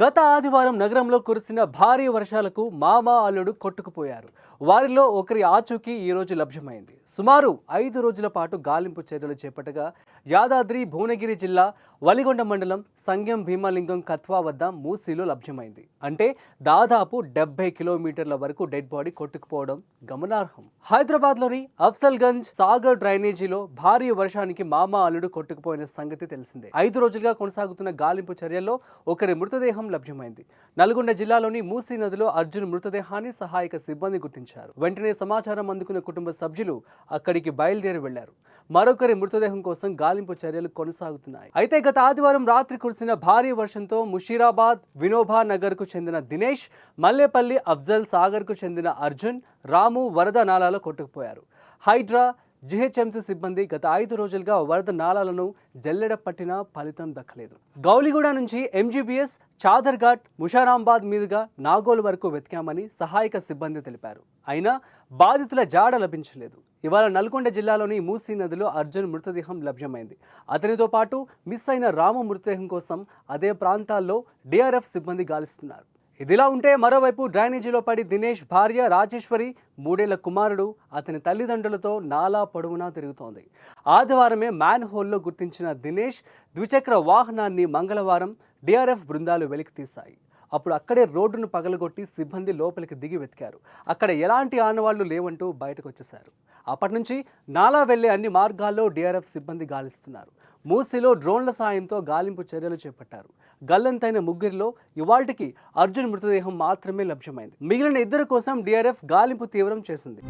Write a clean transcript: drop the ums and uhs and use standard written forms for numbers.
గత ఆదివారం నగరంలో కురిసిన భారీ వర్షాలకు మామ అల్లుడు కొట్టుకుపోయారు. వారిలో ఒకరి ఆచూకీ ఈ రోజు లభ్యమైంది. సుమారు 5 రోజుల పాటు గాలింపు చర్యలు చేపట్టగా యాదాద్రి భువనగిరి జిల్లా వలిగొండ మండలం సంగెం భీమలింగం కత్వా వద్ద మూసీలో లభ్యమైంది. అంటే దాదాపు 70 కిలోమీటర్ల వరకు డెడ్ బాడీ కొట్టుకుపోవడం గమనార్హం. హైదరాబాద్లోని అఫ్జల్గంజ్ సాగర్ డ్రైనేజీలో భారీ వర్షానికి మామ అల్లుడు కొట్టుకుపోయిన సంగతి తెలిసిందే. 5 రోజులుగా కొనసాగుతున్న గాలింపు చర్యల్లో ఒకరి మృతదేహం లభ్యమైంది. నల్గొండ జిల్లాలోని మూసీ నదిలో అర్జున్ మృతదేహాన్ని సహాయక సిబ్బంది గుర్తించారు. వెంటనే సమాచారం అందుకున్న కుటుంబ సభ్యులు అక్కడికి బయలుదేరి వెళ్లారు. మరొకరి మృతదేహం కోసం గాలింపు చర్యలు కొనసాగుతున్నాయి. అయితే గత ఆదివారం రాత్రి కురిసిన భారీ వర్షంతో ముషీరాబాద్ వినోబా నగర్ కు చెందిన దినేష్, మల్లేపల్లి అఫ్జల్ సాగర్ కు చెందిన అర్జున్, రాము వరద నాలాలో కొట్టుకుపోయారు. హైడ్రా జిహెచ్ఎంసీ సిబ్బంది గత 5 రోజులుగా వరద నాలాలను జల్లెడ పట్టినా ఫలితం దక్కలేదు. గౌలిగూడ నుంచి ఎంజీబీఎస్, చాదర్ఘాట్, ముషారాంబాద్ మీదుగా నాగోల్ వరకు వెతికామని సహాయక సిబ్బంది తెలిపారు. అయినా బాధితుల జాడ లభించలేదు. ఇవాళ నల్గొండ జిల్లాలోని మూసీ నదిలో అర్జున్ మృతదేహం లభ్యమైంది. అతనితో పాటు మిస్ అయిన రాము మృతదేహం కోసం అదే ప్రాంతాల్లో డిఆర్ఎఫ్ సిబ్బంది గాలిస్తున్నారు. ఇదిలా ఉంటే మరోవైపు డ్రైనేజీలో పడి దినేష్ భార్య రాజేశ్వరి, 3 ఏళ్ల కుమారుడు అతని తల్లిదండ్రులతో నాలా పొడవునా తిరుగుతోంది. ఆదివారమే మ్యాన్ హోల్లో గుర్తించిన దినేష్ ద్విచక్ర వాహనాన్ని మంగళవారం డిఆర్ఎఫ్ బృందాలు వెలికి తీశాయి. అప్పుడు అక్కడే రోడ్డును పగలగొట్టి సిబ్బంది లోపలికి దిగి వెతికారు. అక్కడ ఎలాంటి ఆనవాళ్లు లేవంటూ బయటకు వచ్చేశారు. అప్పటి నుంచి నాలా వెళ్లే అన్ని మార్గాల్లో డిఆర్ఎఫ్ సిబ్బంది గాలిస్తున్నారు. మూసీలో డ్రోన్ల సాయంతో గాలింపు చర్యలు చేపట్టారు. గల్లంతైన ముగ్గురిలో ఇవాళ్టికి అర్జున్ మృతదేహం మాత్రమే లభ్యమైంది. మిగిలిన 2 కోసం డిఆర్ఎఫ్ గాలింపు తీవ్రం చేసింది.